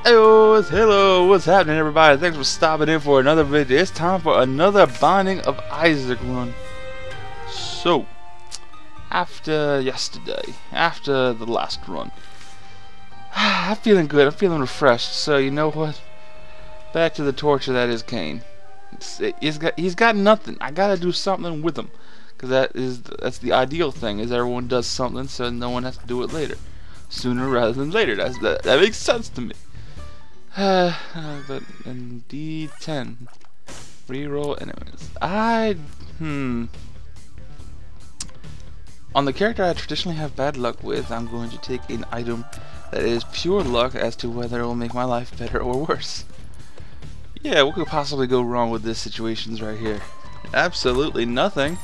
Heyo, it's Halo. What's happening, everybody? Thanks for stopping in for another video. It's time for another Binding of Isaac run. So, after yesterday, after the last run, I'm feeling good. I'm feeling refreshed. So, you know what? Back to the torture that is Cain. He's got nothing. I gotta do something with him, because that's the ideal thing. Is everyone does something so no one has to do it later, sooner rather than later. That makes sense to me. But in D10, reroll enemies. On the character I traditionally have bad luck with, I'm going to take an item that is pure luck as to whether it will make my life better or worse. Yeah, what could possibly go wrong with this situations right here? Absolutely nothing,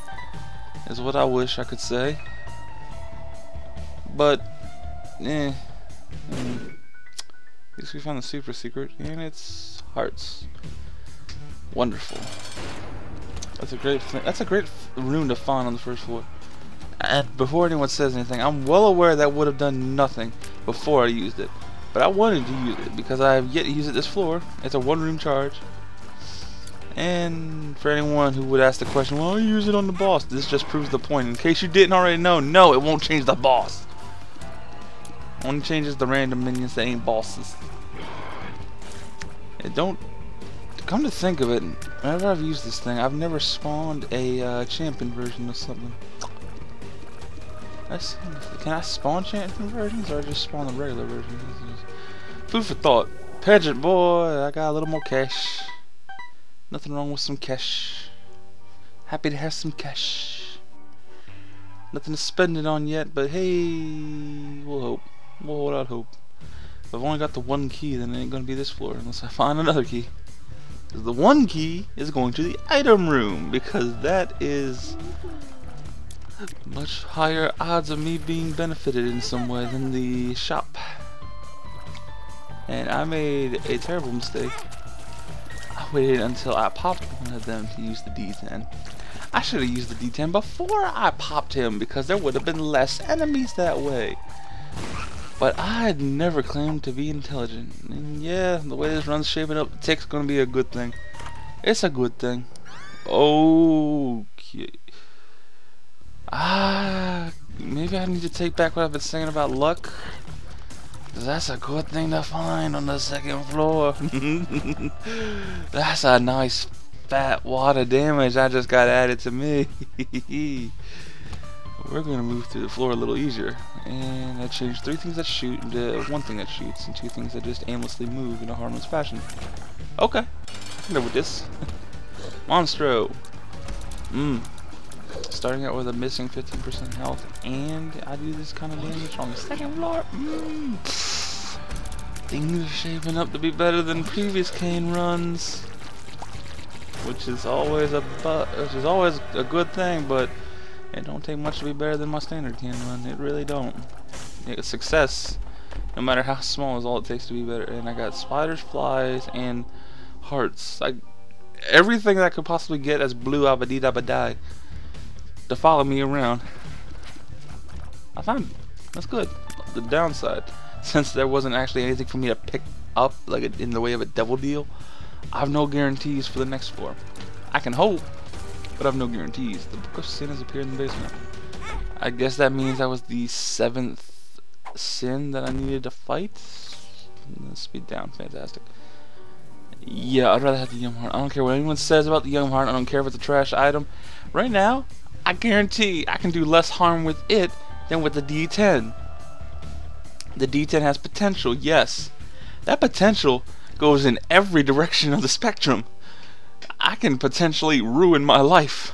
is what I wish I could say. But, at least we found the super secret, and it's hearts. Wonderful. That's a great thing. That's a great room to find on the first floor. And before anyone says anything, I'm well aware that would have done nothing before I used it. But I wanted to use it because I have yet to use it this floor. It's a one-room charge. And for anyone who would ask the question, well, you use it on the boss, this just proves the point. In case you didn't already know, no, it won't change the boss. Only changes the random minions that ain't bosses. It don't. Come to think of it, whenever I've used this thing, I've never spawned a champion version of something. Can I spawn champion versions, or just spawn the regular versions? Food for thought. Pageant boy, I got a little more cash. Nothing wrong with some cash. Happy to have some cash. Nothing to spend it on yet, but hey, we'll hope. We'll hold out hope. If I've only got the one key, then it ain't gonna be this floor unless I find another key. Because the one key is going to the item room, because that is much higher odds of me being benefited in some way than the shop. And I made a terrible mistake. I waited until I popped one of them to use the D10. I should have used the D10 before I popped him, because there would have been less enemies that way. But I had never claimed to be intelligent. And yeah, the way this run's shaping up, the tick's gonna be a good thing. It's a good thing. Okay. Maybe I need to take back what I've been saying about luck. 'Cause that's a good thing to find on the second floor. That's a nice fat wad of damage I just got added to me. We're going to move through the floor a little easier. And I changed 3 things that shoot into 1 thing that shoots, and 2 things that just aimlessly move in a harmless fashion. Okay, I can live with this. Monstro. Starting out with a missing 15% health, and I do this kind of damage on the second floor. Things are shaping up to be better than previous Cain runs, which is always a good thing, but it don't take much to be better than my standard Cain run. It really don't. It's success, no matter how small, is all it takes to be better. And I got spiders, flies, and hearts. Everything that I could possibly get as blue abadee-dabadai to follow me around. I found that's good. The downside, since there wasn't actually anything for me to pick up, like in the way of a devil deal, I have no guarantees for the next floor. I can hope, but I have no guarantees. The Book of Sin has appeared in the basement. I guess that means that was the 7th sin that I needed to fight. Speed down, fantastic. Yeah, I'd rather have the Yum Heart. I don't care what anyone says about the Yum Heart. I don't care if it's a trash item. Right now, I guarantee I can do less harm with it than with the D10. The D10 has potential, yes. That potential goes in every direction of the spectrum. I can potentially ruin my life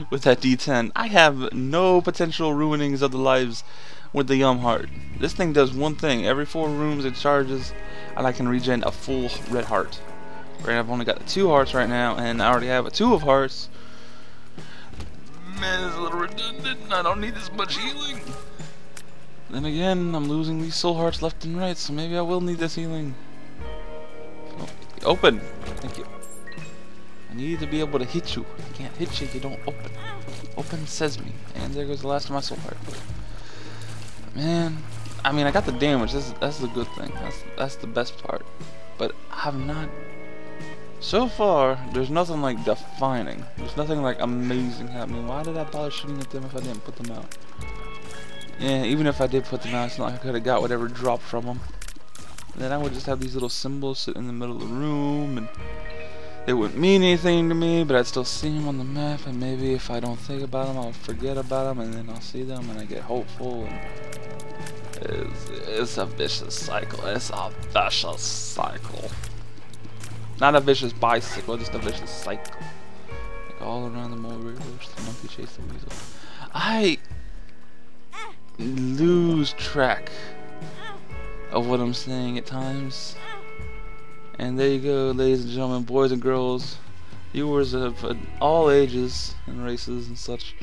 with that D10. I have no potential ruinings of the lives with the Yum Heart. This thing does one thing. Every 4 rooms it charges, and I can regen a full red heart. Right, I've only got the 2 hearts right now, and I already have a 2 of hearts. Man, it's a little redundant. I don't need this much healing. Then again, I'm losing these soul hearts left and right, so maybe I will need this healing. Oh, open! Thank you. I need to be able to hit you. I can't hit you if you don't open. Open says me. And there goes the last of my soul heart. Man, I mean, I got the damage. That's the good thing. That's the best part. But I've not. So far, there's nothing like defining. There's nothing like amazing happening. Why did I bother shooting at them if I didn't put them out? Yeah, even if I did put them out, it's not like I could have got whatever dropped from them. And then I would just have these little symbols sitting in the middle of the room, and they wouldn't mean anything to me, but I'd still see them on the map, and maybe if I don't think about them, I'll forget about them, and then I'll see them, and I get hopeful, and it's a vicious cycle. It's a vicious cycle. Not a vicious bicycle, just a vicious cycle. Like all around the mole rivers, the monkey chased the weasel. I lose track of what I'm saying at times. And there you go, ladies and gentlemen, boys and girls, viewers of all ages and races and such.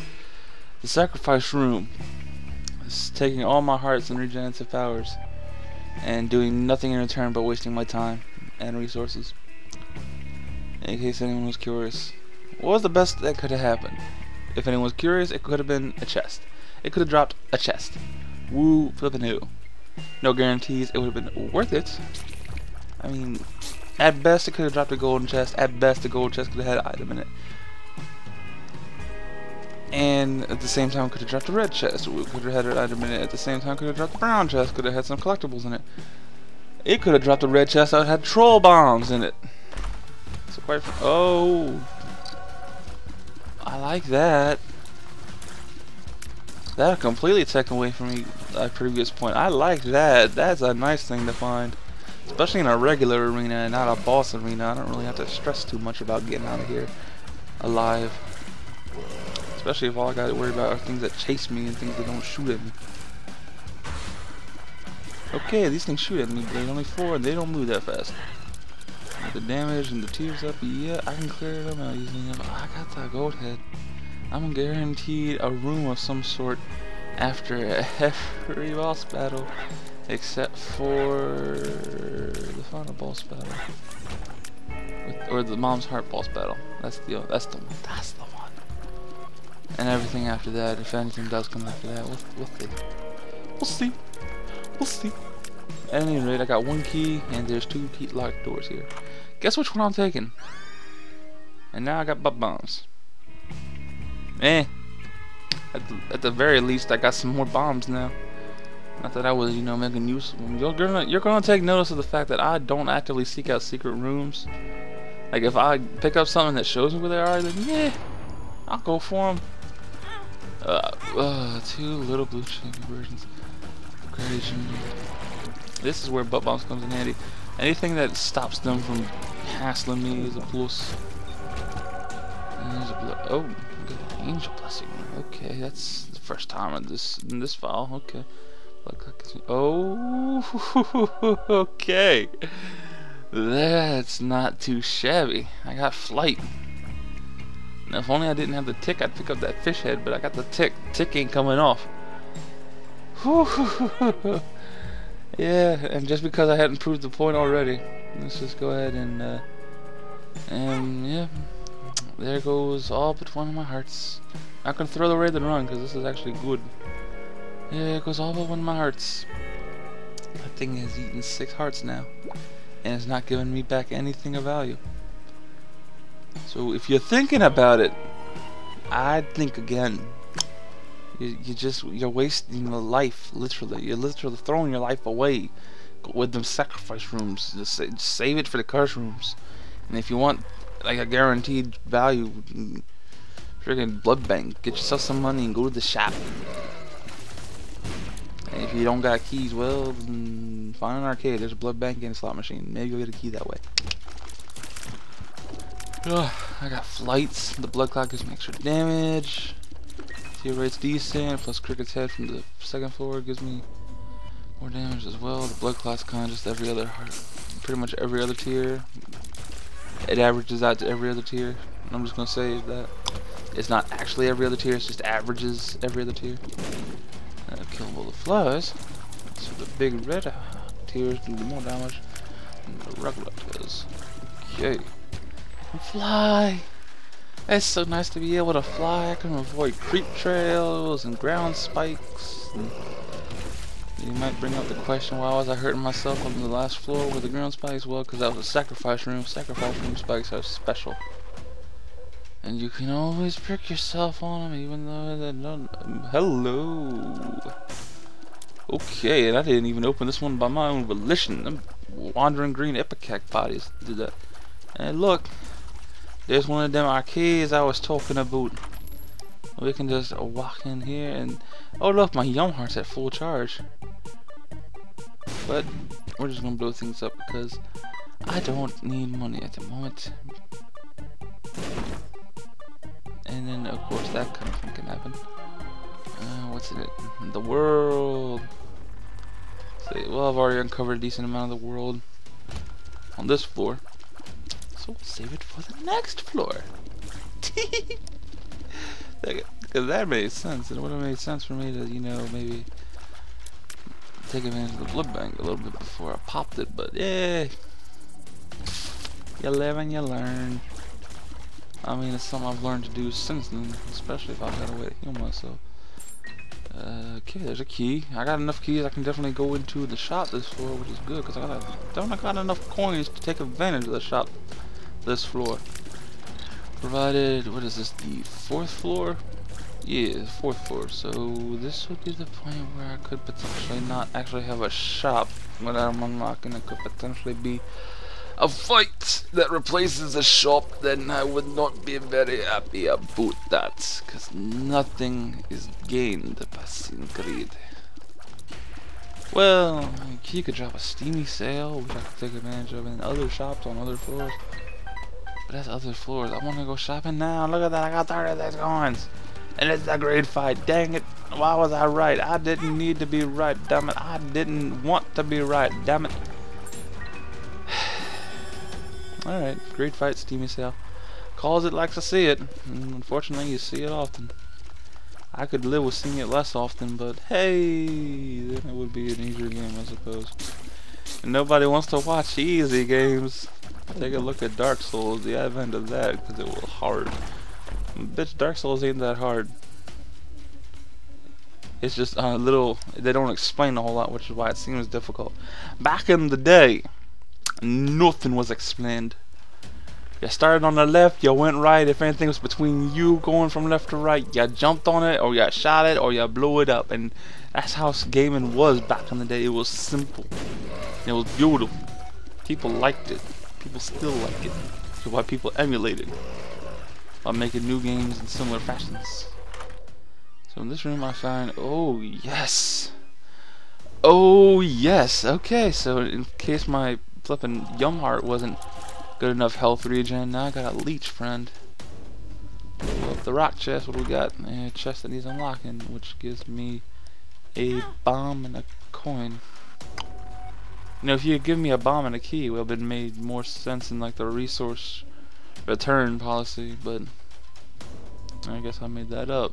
The sacrifice room is taking all my hearts and regenerative powers and doing nothing in return but wasting my time and resources. In case anyone was curious, what was the best that could have happened? If anyone was curious, it could have been a chest. It could have dropped a chest. Woo flippin' who. No guarantees it would have been worth it. I mean, at best it could have dropped a golden chest. At best the gold chest could have had an item in it. And at the same time could have dropped a red chest. It could have had an item in it. At the same time could have dropped a brown chest. Could have had some collectibles in it. It could have dropped a red chest that had troll bombs in it. So quite oh, I like that. That completely taken away from me at previous point. I like that. That's a nice thing to find. Especially in a regular arena and not a boss arena. I don't really have to stress too much about getting out of here alive. Especially if all I got to worry about are things that chase me and things that don't shoot at me. Okay, these things shoot at me, but there's only 4 and they don't move that fast. With the damage and the tears up, yeah, I can clear them out using them. I got that gold head. I'm guaranteed a room of some sort after every boss battle, except for the final boss battle, or the Mom's Heart boss battle. That's the one. That's the one. And everything after that, if anything does come after that, we'll see. We'll see. At any rate, I got 1 key, and there's 2 key locked doors here. Guess which one I'm taking? And now I got butt bombs. At the very least, I got some more bombs now. Not that I was, you know, making use of them. You're gonna take notice of the fact that I don't actively seek out secret rooms. Like if I pick up something that shows me where they are, then yeah, I'll go for them. 2 little blue chippy versions. Creation. This is where butt bombs comes in handy. Anything that stops them from hassling me is a plus. Oh, good angel blessing. Okay, that's the first time in this file. Okay. Oh, okay. That's not too shabby. I got flight. Now, if only I didn't have the tick, I'd pick up that fish head. But I got the tick. Tick ain't coming off. Yeah, and just because I hadn't proved the point already, let's just go ahead and yeah, there goes all but one of my hearts. Not gonna throw the raid and run because this is actually good. Yeah, it goes all but one of my hearts. That thing has eaten 6 hearts now, and it's not giving me back anything of value. So if you're thinking about it, I'd think again. You're wasting your life, literally. You're literally throwing your life away with them sacrifice rooms. Just save it for the curse rooms. And if you want like a guaranteed value, freaking blood bank, get yourself some money and go to the shop. And if you don't got keys, well, then find an arcade. There's a blood bank and a slot machine. Maybe you'll get a key that way. I got flights. The blood clock gives me extra damage. Tier rate's decent, plus Cricket's head from the 2nd floor gives me more damage as well. The blood clot's kind of just every other heart, pretty much every other tier. It averages out to every other tier. I'm just gonna say that it's not actually every other tier; it's just averages every other tier. Killable the flies, so the big red tiers do more damage than the regular tiers. Okay, fly. It's so nice to be able to fly. I can avoid creep trails and ground spikes. And, You might bring up the question, why was I hurting myself on the last floor with the ground spikes? Well, because that was a sacrifice room. Sacrifice room spikes are special. And you can always prick yourself on them, even though they don't... Hello! Okay, and I didn't even open this one by my own volition. Them wandering green ipecac bodies did that. And look, there's one of them arcades I was talking about. We can just walk in here and... Oh look, my Yum Heart's at full charge. But we're just gonna blow things up because I don't need money at the moment. And then of course that kind of thing can happen. What's in it? The world. So, well, I've already uncovered a decent amount of the world on this floor, so we'll save it for the next floor. Because that made sense. It would have made sense for me to, you know, maybe take advantage of the blood bank a little bit before I popped it. But yeah, you live and you learn. I mean, it's something I've learned to do since then, especially if I've got a way to heal myself. Okay, there's a key. I got enough keys. I can definitely go into the shop this floor, which is good because I got enough coins to take advantage of the shop this floor. Provided, what is this? The 4th floor? Yeah, 4th floor. So this would be the point where I could potentially not actually have a shop when I'm unlocking. It could potentially be a fight that replaces a shop. Then I would not be very happy about that, because nothing is gained by seeing greed. Well, you could drop a steamy sale, which I could take advantage of in other shops on other floors. But that's other floors. I want to go shopping now. Look at that, I got 36 coins. And it's a great fight. Dang it. Why was I right? I didn't need to be right, damn it. I didn't want to be right, damn it. Alright, great fight, steamy sale. Calls it likes to see it. And unfortunately, you see it often. I could live with seeing it less often, but hey, then it would be an easier game, I suppose. And nobody wants to watch easy games. Take a look at Dark Souls, the advent of that, because it was hard. Bitch, Dark Souls ain't that hard. It's just a little, they don't explain a whole lot, which is why it seems difficult. Back in the day, nothing was explained. You started on the left, you went right. If anything was between you going from left to right, you jumped on it, or you shot it, or you blew it up. And that's how gaming was back in the day. It was simple. It was beautiful. People liked it. People still like it. That's why people emulate it by making new games in similar fashions. So in this room I find, oh yes, oh yes. Okay, so in case my flippin' Yum Heart wasn't good enough health regen, now I got a leech friend. Pull up the rock chest. What do we got? A chest that needs unlocking, which gives me a bomb and a coin. You know, if you had given me a bomb and a key, it would have been made more sense in like the resource return policy, but I guess I made that up.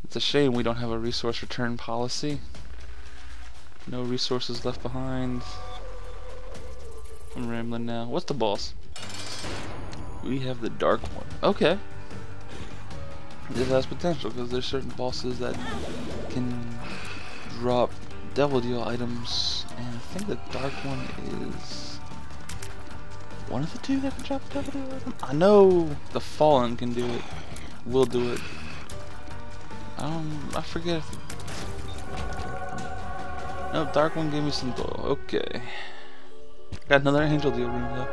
It's a shame we don't have a resource return policy. No resources left behind. I'm rambling now. What's the boss? We have the dark one. Okay. This has potential because there's certain bosses that can drop devil deal items, and I think the dark one is one of the two that can drop devil deal items. I know the fallen can do it. Will do it. I forget if no, dark one gave me some dough. Okay. Got another angel deal room though.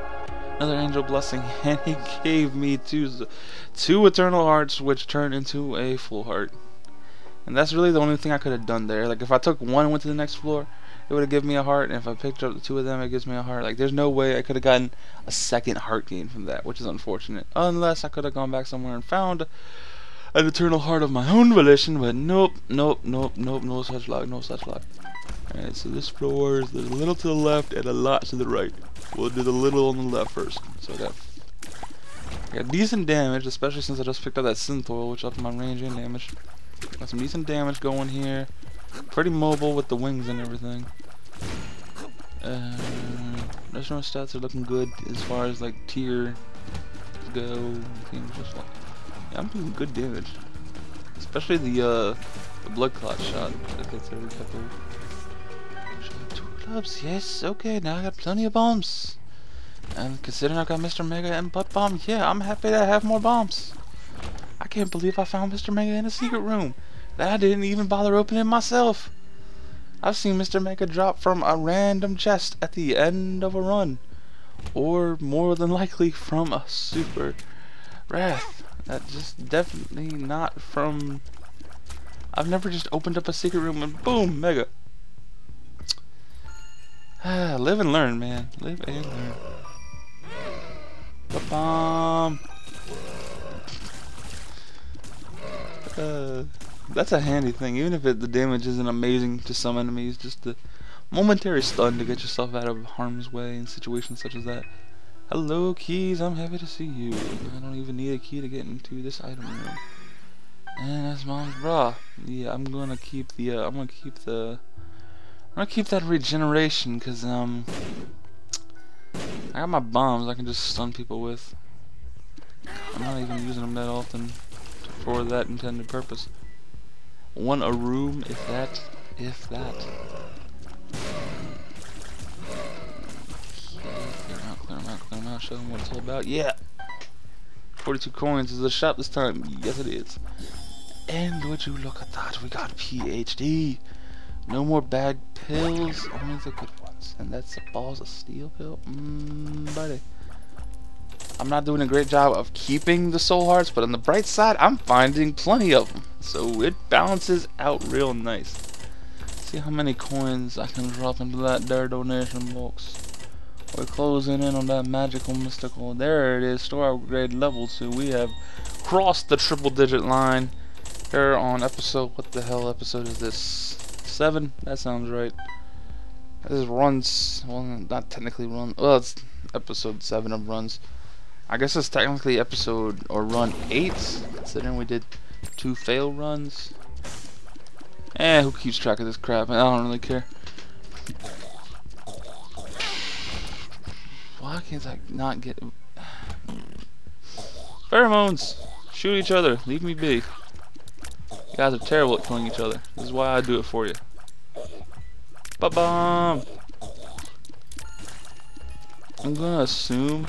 Another angel blessing, and he gave me two eternal hearts, which turned into a full heart. And that's really the only thing I could have done there. Like if I took one and went to the next floor, it would have given me a heart, and if I picked up the two of them, it gives me a heart. Like there's no way I could have gotten a second heart gain from that, which is unfortunate. Unless I could have gone back somewhere and found an eternal heart of my own volition, but nope, no such luck, no such luck. Alright, so this floor is a little to the left and a lot to the right. We'll do the little on the left first. So I got decent damage, especially since I just picked up that synth oil, which upped my range and damage. Got some decent damage going here. Pretty mobile with the wings and everything. Restaurant stats are looking good as far as like tier go. Yeah, I'm doing good damage. Especially the The blood clot shot. That gets every couple. Two clubs. Yes. Okay. Now I got plenty of bombs. And considering I got Mr. Mega and butt bomb, yeah, I'm happy to have more bombs. I can't believe I found Mr. Mega in a secret room that I didn't even bother opening myself. I've seen Mr. Mega drop from a random chest at the end of a run, or more than likely from a super wrath. That just definitely not from. I've never just opened up a secret room and boom, Mega. Live and learn, man. Live and learn. Ba-bum. That's a handy thing, even if the damage isn't amazing to some enemies. Just the momentary stun to get yourself out of harm's way in situations such as that. Hello, keys. I'm happy to see you. I don't even need a key to get into this item room. And that's mom's bra. Yeah, I'm gonna keep the. I'm gonna keep that regeneration, cause I got my bombs I can just stun people with. I'm not even using them that often for that intended purpose. One a room, if that. Clear them out, show them what it's all about. Yeah! 42 coins is a shop this time. Yes, it is. And would you look at that? We got PhD. No more bad pills, only the good ones. And that's the balls of steel pill. Buddy. I'm not doing a great job of keeping the soul hearts, but on the bright side, I'm finding plenty of them. So it balances out real nice. See how many coins I can drop into that there donation box. We're closing in on that magical mystical. There it is, store upgrade level 2. We have crossed the triple digit line. Here on episode, what the hell episode is this? 7? That sounds right. This is runs, well, not technically run, well, it's episode 7 of runs. I guess it's technically episode, or run 8, considering we did 2 fail runs. Who keeps track of this crap? I don't really care. Why can't I not get... Pheromones! Shoot each other, leave me be. You guys are terrible at killing each other. This is why I do it for you. Ba-bum! I'm gonna assume,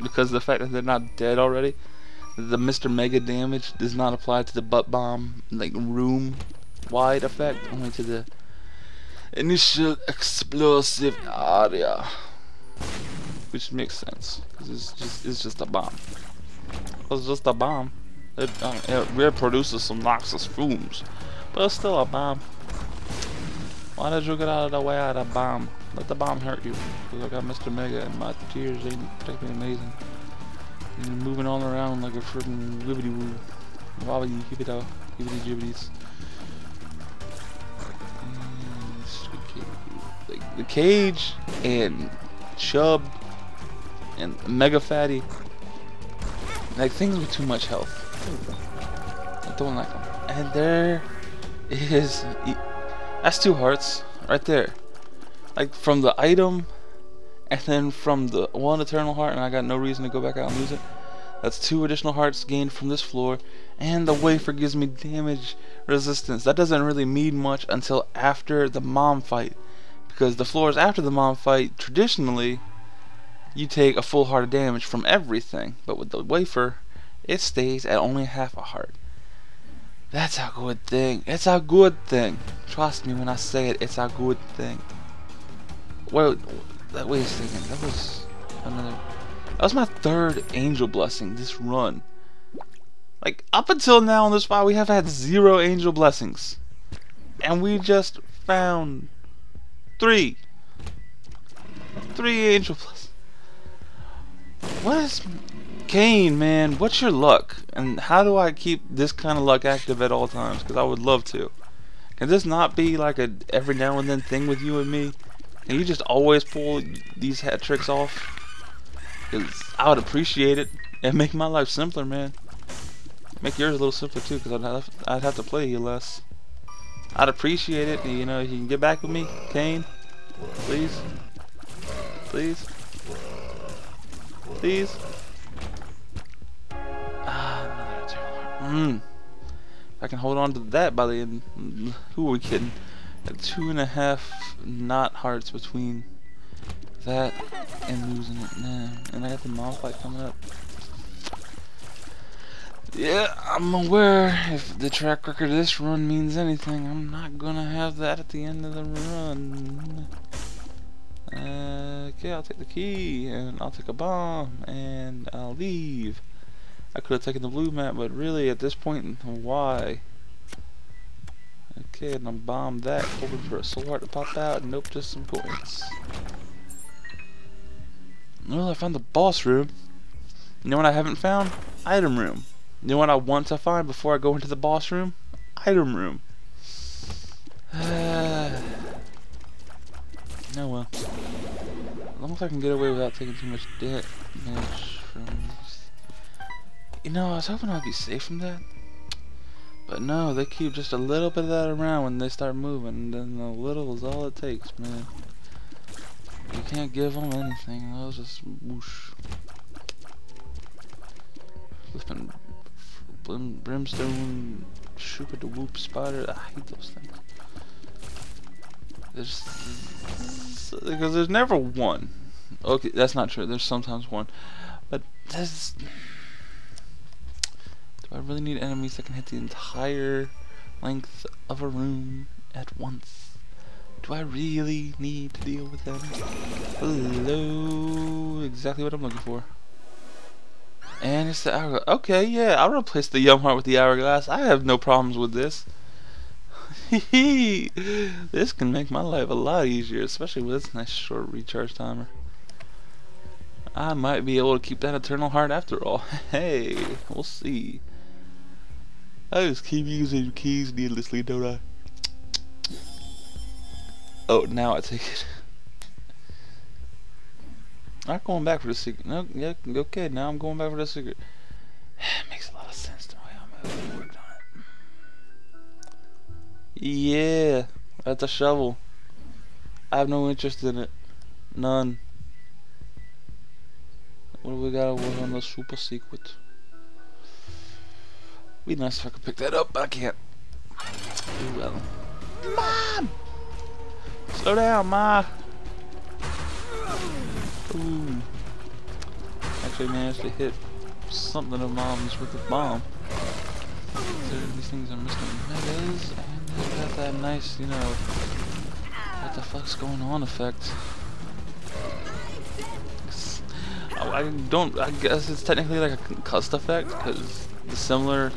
because of the fact that they're not dead already, the Mr. Mega damage does not apply to the butt bomb, like, room-wide effect, only to the initial explosive area. Which makes sense, because it's just a bomb. It's just a bomb. It reproduces some noxious fumes, but it's still a bomb. Why did you get out of the way of the bomb? Let the bomb hurt you. Because I got Mr. Mega and my tears ain't particularly amazing. And moving all around like a freaking wibbity woo. Wobbly hibbity hibbity jibbities. Like the cage and Chub and Mega Fatty. Like things with too much health. I don't like them. And there is... That's 2 hearts right there. Like from the item, and then from the 1 eternal heart, and I got no reason to go back out and lose it. That's 2 additional hearts gained from this floor, and the wafer gives me damage resistance. That doesn't really mean much until after the mom fight, because the floors after the mom fight, traditionally, you take a full heart of damage from everything, but with the wafer, it stays at only half a heart. That's a good thing. It's a good thing. Trust me when I say it, it's a good thing. Wait a second. That was my 3rd angel blessing this run. Like, up until now in this spot, we have had 0 angel blessings. And we just found 3. 3 angel blessings. What is... Kane, man, what's your luck? And how do I keep this kind of luck active at all times? Because I would love to. Can this not be like a every now and then thing with you and me? Can you just always pull these hat tricks off? Because I would appreciate it. And make my life simpler, man. Make yours a little simpler too, because I'd have to play you less. I'd appreciate it. You know, if you can get back with me, Kane. Please. Please. Please. I can hold on to that by the end. Who are we kidding? At 2.5 not hearts between that and losing it. Nah. And I got the mob fight coming up. Yeah, I'm aware if the track record of this run means anything, I'm not gonna have that at the end of the run. Okay, I'll take the key, and I'll take a bomb, and I'll leave. I could have taken the blue map, but really at this point, why? Okay, and I'll bomb that, hoping for a soul heart to pop out. Nope, just some points. Well, I found the boss room. You know what I haven't found? Item room. You know what I want to find before I go into the boss room? Item room. Oh well. As long as I can get away without taking too much damage from this. You know, I was hoping I'd be safe from that. But no, they keep just a little bit of that around when they start moving. And then a little is all it takes, man. You can't give them anything. They'll just whoosh. Flipping brimstone, shoop at the whoop spider. I hate those things. Because there's never one. Okay, that's not true. There's sometimes one. But there's... Do I really need enemies that can hit the entire length of a room at once? Do I really need to deal with them? Hello, exactly what I'm looking for. And it's the hourglass. Okay, yeah, I'll replace the Yum Heart with the hourglass. I have no problems with this. This can make my life a lot easier, especially with this nice short recharge timer. I might be able to keep that eternal heart after all. Hey, we'll see. I just keep using keys needlessly, don't I? Oh, now I take it. I'm not going back for the secret. No, yeah, okay, now I'm going back for the secret. Makes a lot of sense the way I'm worked on it. Yeah, that's a shovel. I have no interest in it. None. What do we gotta work on the super secret? Be nice if I could pick that up, but I can't. Oh well. Mom! Slow down, Ma! Ooh. Actually managed to hit something of Mom's with a bomb. So these things are Mr. Megas, and they got that nice, you know, what the fuck's going on effect. I guess it's technically like a concussed effect, because the similar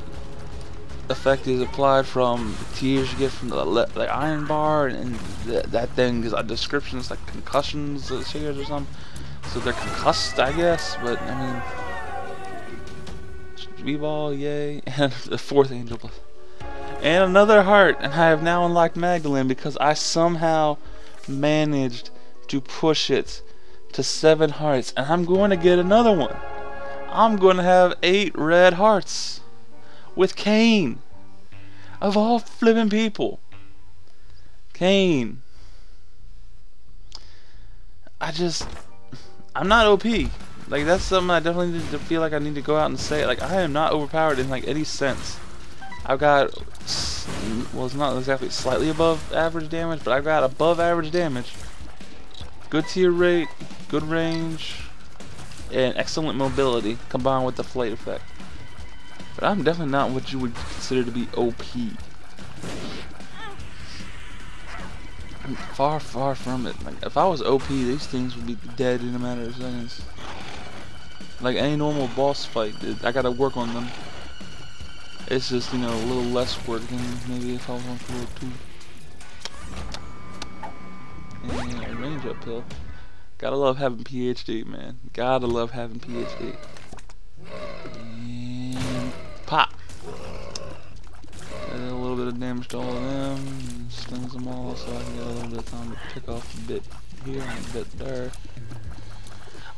effect is applied from the tears you get from the iron bar, and that thing is a description. It's like concussions, tears or something. So they're concussed, I guess. But I mean, V-ball, yay, and the fourth angel plus, and another heart. And I have now unlocked Magdalene because I somehow managed to push it to 7 hearts, and I'm going to get another one. I'm going to have 8 red hearts with Cain, of all flipping people. Cain. I'm not OP. Like, that's something I definitely need to feel like I need to go out and say. Like, I am not overpowered in like any sense. I've got, well, it's not exactly slightly above average damage, but I've got above average damage. Good tier rate, good range, and excellent mobility combined with the flight effect. But I'm definitely not what you would consider to be OP. I'm far, far from it. Like, if I was OP, these things would be dead in a matter of seconds. Like any normal boss fight, I gotta work on them. It's just, you know, a little less work than maybe if I was on floor 2. And range uphill. Gotta love having PhD, man. Gotta love having PhD. And pop. Got a little bit of damage to all of them. Stings them all, so I can get a little bit of time to pick off a bit here and a bit there.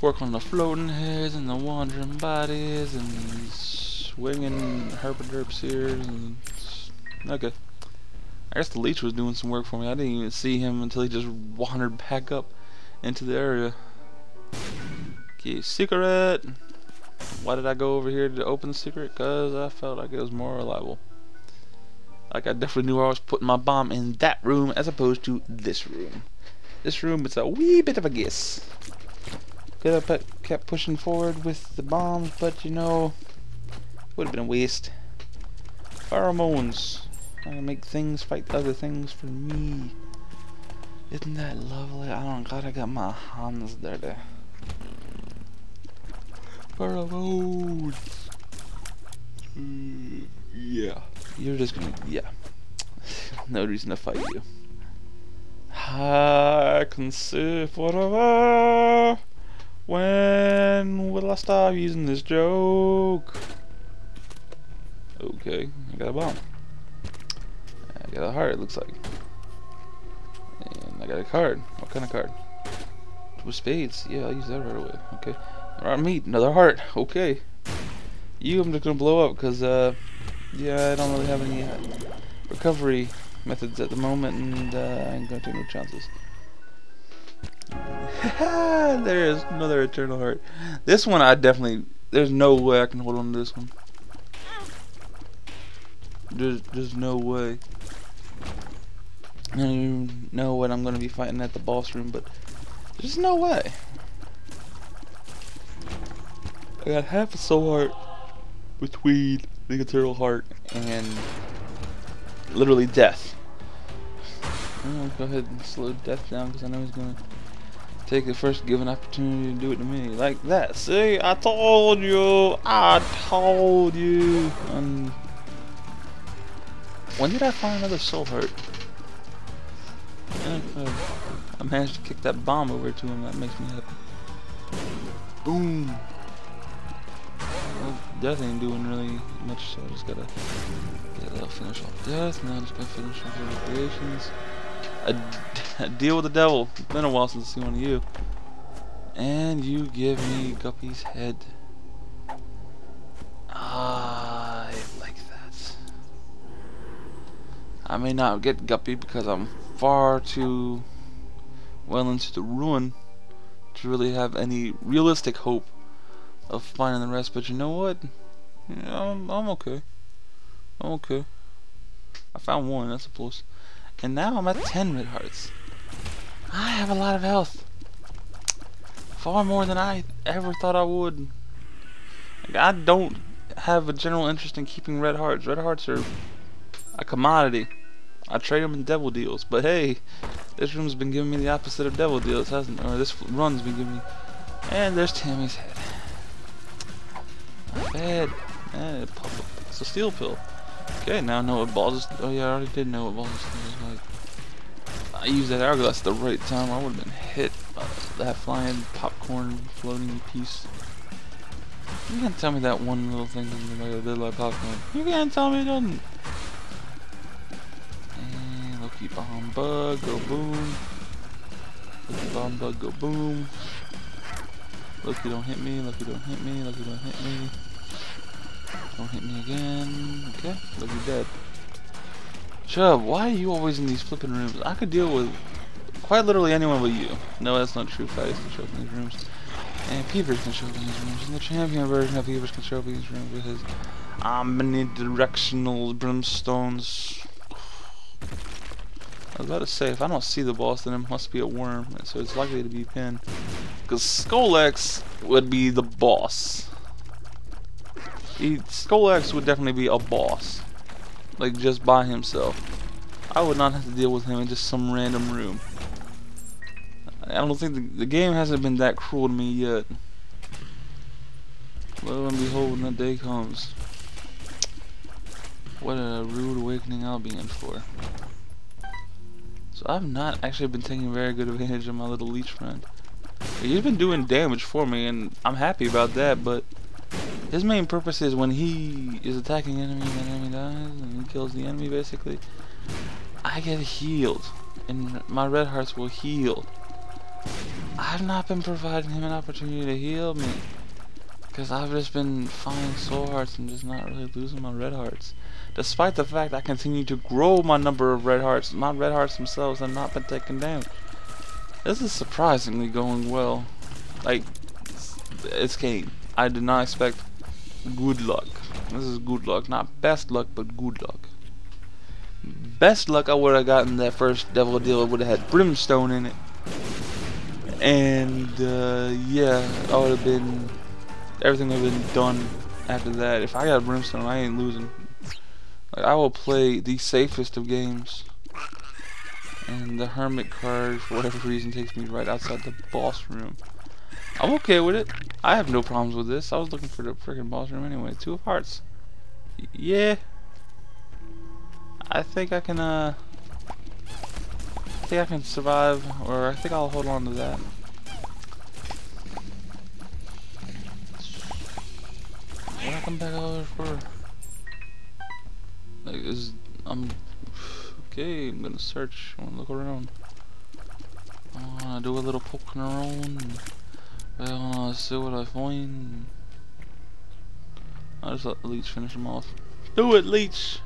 Work on the floating heads and the wandering bodies and swinging herpaderp seers and okay. I guess the leech was doing some work for me. I didn't even see him until he just wandered back up into the area. Okay, secret! Why did I go over here to open the secret? Because I felt like it was more reliable. Like, I definitely knew I was putting my bomb in that room as opposed to this room. This room is a wee bit of a guess. Could have kept pushing forward with the bombs, but you know, would have been a waste. Pheromones. I can make things fight other things for me. Isn't that lovely? I'm glad I got my hands dirty. Pheromones. Yeah. You're just gonna, yeah. No reason to fight you. I can see forever. When will I stop using this joke? Okay, I got a bomb. I got a heart, it looks like. And I got a card. What kind of card? With spades. Yeah, I'll use that right away. Okay. Alright, meat. Another heart. Okay. I'm just gonna blow up because, yeah, I don't really have any recovery methods at the moment, and I ain't gonna take no chances. There's another eternal heart. This one I definitely, there's no way I can hold on to this one. There's no way. I don't even know what I'm gonna be fighting at the boss room, but there's no way. I got half a soul heart between the eternal heart and literally death. I'm gonna go ahead and slow death down because I know he's gonna take the first given opportunity to do it to me. Like that. See, I told you. I told you. When did I find another soul heart? I managed to kick that bomb over to him. That makes me happy. Boom. Well, death ain't doing really much, so I just gotta get a little finish off death. Now I just gotta finish off the creations. A deal with the devil. It's been a while since I've seen one of you. And you give me Guppy's head. I like that. I may not get Guppy because I'm far too well into the ruin to really have any realistic hope of finding the rest. But you know what? Yeah, I'm okay. I'm okay. I found one. That's a plus. And now I'm at 10 red hearts. I have a lot of health. Far more than I ever thought I would. Like, I don't have a general interest in keeping red hearts. Red hearts are a commodity. I trade them in devil deals. But hey, this room's been giving me the opposite of devil deals, hasn't it? Or this run's been giving me. And there's Tammy's head. Not bad. It's a steel pill. Okay, now I know what balls. Oh yeah, I already did know what balls is like. I used that hourglass at the right time. I would have been hit by that flying popcorn floating piece. You can't tell me that one little thing doesn't look like a bit like popcorn. You can't tell me it doesn't. And Loki bomb bug, go boom. Loki bomb bug, go boom. Loki don't hit me. Loki don't hit me. Loki don't hit me. Don't hit me again. Okay, Loki dead. Chubb, why are you always in these flipping rooms? I could deal with quite literally anyone but you. No, that's not true. Fatties can show up in these rooms. And Peepers can show up in these rooms. And the champion version of Peepers can show up in these rooms with his omnidirectional brimstones. I was about to say, if I don't see the boss, then it must be a worm. So it's likely to be Pin. Because Skull-X would be the boss. Skull-X would definitely be a boss. Like, just by himself. I would not have to deal with him in just some random room. I don't think the game hasn't been that cruel to me yet. Lo and behold, when that day comes. What a rude awakening I'll be in for. So I've not actually been taking very good advantage of my little leech friend. He's been doing damage for me, and I'm happy about that, but his main purpose is when he is attacking enemy and the enemy dies, and he kills the enemy basically, I get healed, and my red hearts will heal. I've not been providing him an opportunity to heal me, because I've just been finding soul hearts and just not really losing my red hearts. Despite the fact I continue to grow my number of red hearts, my red hearts themselves have not been taking damage. This is surprisingly going well. Like, it's Kane. I did not expect good luck. This is good luck. Not best luck, but good luck. best luck I would have gotten that first devil deal, it would have had brimstone in it. And yeah, I would have been, everything would have been done after that. If I got brimstone, I ain't losing. Like, I will play the safest of games. And the hermit card, for whatever reason, takes me right outside the boss room. I'm okay with it. I have no problems with this. I was looking for the freaking boss room anyway. 2 of hearts. Yeah. I think I can survive, or I think I'll hold on to that. What I come back over for? Like, okay, I'm gonna search. I wanna look around. I wanna do a little poking around. I wanna see what I find. I'll just let the leech finish him off. Do it, leech!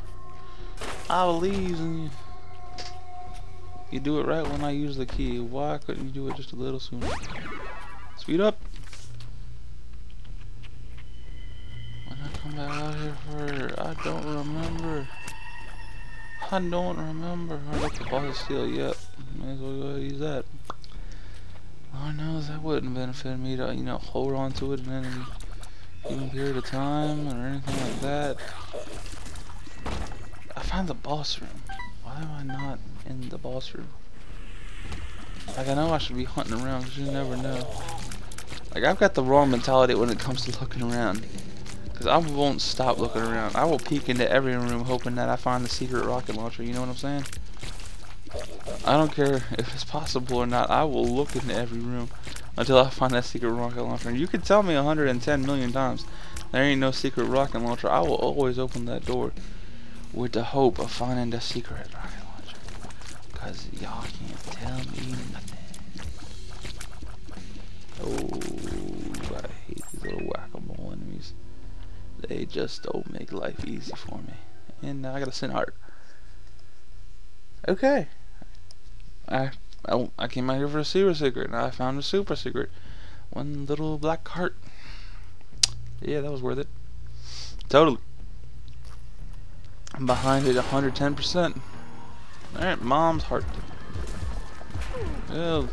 I believe in you. You do it right when I use the key. Why couldn't you do it just a little sooner? Speed up! When I come back out here for, I don't remember. I don't remember. I got the boss of steel yet. May as well go ahead and use that. Lord knows that wouldn't benefit me to, you know, hold on to it in any given period of time or anything like that. I found the boss room. Why am I not in the boss room? Like, I know I should be hunting around, because you never know. Like, I've got the wrong mentality when it comes to looking around. Because I won't stop looking around. I will peek into every room hoping that I find the secret rocket launcher, you know what I'm saying? I don't care if it's possible or not, I will look into every room until I find that secret rocket launcher. And you can tell me 110 million times there ain't no secret rocket launcher. I will always open that door with the hope of finding the secret rocket launcher. Because y'all can't tell me nothing. Oh, I hate these little whack-a-mole enemies. They just don't make life easy for me. And now I got a sin heart. Okay. I came out here for a super secret, and I found a super secret. One little black heart. Yeah, that was worth it. Totally. I'm behind it 110%. Alright, mom's heart. Well,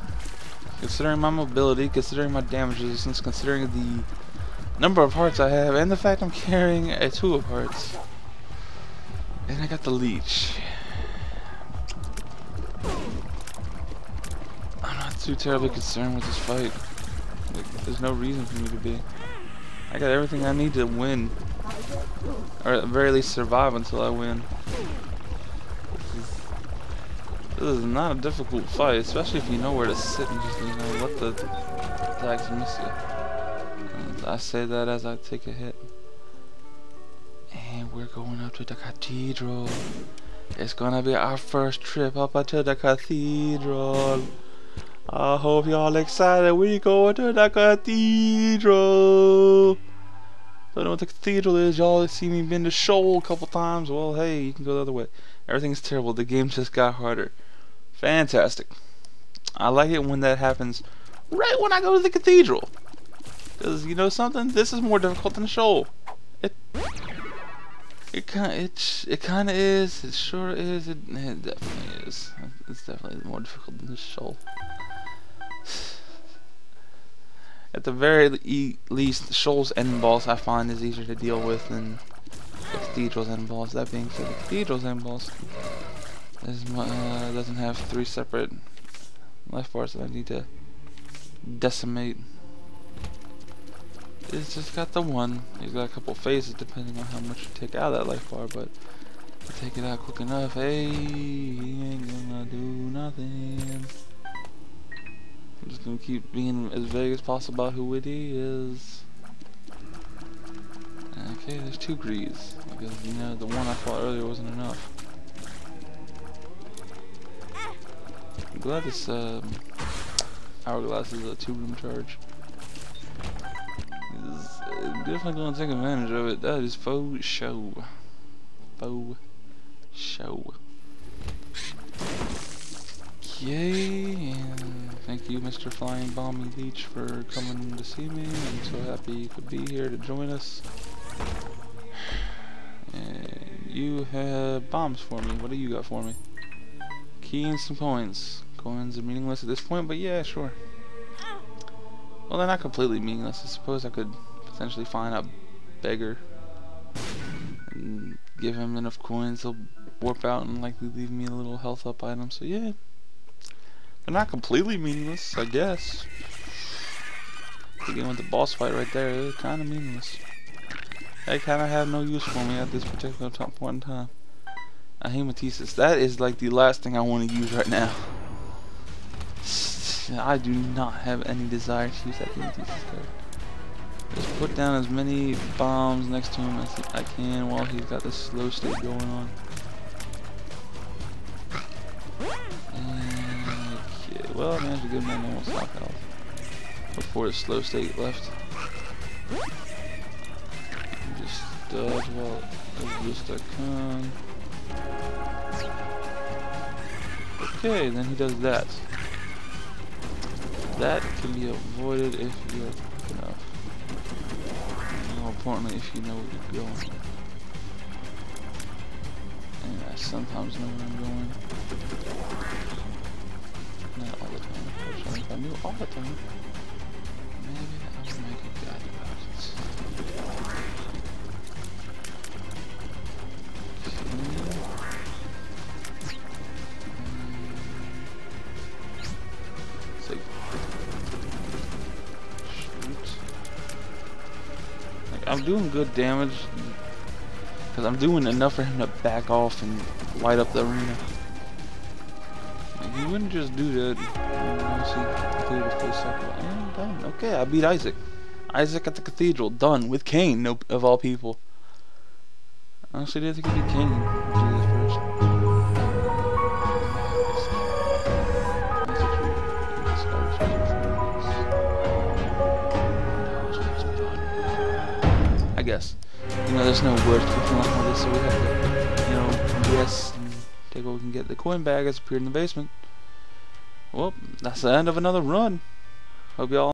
considering my mobility, considering my damage resistance, considering the number of hearts I have, and the fact I'm carrying a 2 of hearts. And I got the leech. I'm not too terribly concerned with this fight. Like, there's no reason for me to be. I got everything I need to win. Or at the very least survive until I win. This is not a difficult fight, especially if you know where to sit and just, you know, let the attacks miss you. And I say that as I take a hit. And we're going up to the cathedral. It's gonna be our first trip up to the cathedral. I hope y'all excited. We going to the cathedral. Don't know what the cathedral is. Y'all see me been to Halowe a couple times. Well, hey, you can go the other way. Everything's terrible. The game just got harder. Fantastic. I like it when that happens right when I go to the cathedral. Because, you know something? This is more difficult than Halowe. It kind of is. It sure is. It definitely is. It's definitely more difficult than Halowe. At the very least, Halowe's end boss I find is easier to deal with than the cathedral's end boss. That being said, the cathedral's end boss doesn't have 3 separate life bars that I need to decimate. It's just got the one. He's got a couple phases depending on how much you take out of that life bar, but if you take it out quick enough, hey, he ain't gonna do nothing. I'm just gonna keep being as vague as possible about who it is. Okay, there's 2 greaves. Because, you know, the one I fought earlier wasn't enough. I'm glad this hourglass is a 2-room charge. I'm definitely gonna take advantage of it. That is faux show. Faux show. Okay, and thank you, Mr. Flying Bomby Leech, for coming to see me. I'm so happy you could be here to join us. And you have bombs for me. What do you got for me? Key and some coins. Coins are meaningless at this point, but yeah, sure. Well, they're not completely meaningless. I suppose I could potentially find a beggar and give him enough coins. He'll warp out and likely leave me a little health up item. So yeah, they're not completely meaningless, I guess. Begin with the boss fight right there. They're kind of meaningless. They kind of have no use for me at this particular point in time. A hematesis. That is like the last thing I want to use right now. I do not have any desire to use that hematesis card. Just put down as many bombs next to him as I can while he's got this slow state going on. Okay, well, I managed to get my normal stock health before the slow state left. Just dodge while as best I can. Okay, then he does that. That can be avoided if you're quick enough. More importantly, if you know where you're going. And I sometimes know where I'm going. Not all the time, unfortunately. If I knew all the time, maybe I would make a guide about it. Okay. Shoot. Like, I'm doing good damage because I'm doing enough for him to back off and light up the arena. Like, he wouldn't just do that unless he completed the first cycle. And done. Okay, I beat Isaac. Isaac at the cathedral, done with Cain, of all people. I honestly didn't think it'd be Cain. Do this first. I guess. You know, there's no words to feel like this, so we have to, you know, guess and take what we can get. The coin bag has appeared in the basement. Well, that's the end of another run. Hope y'all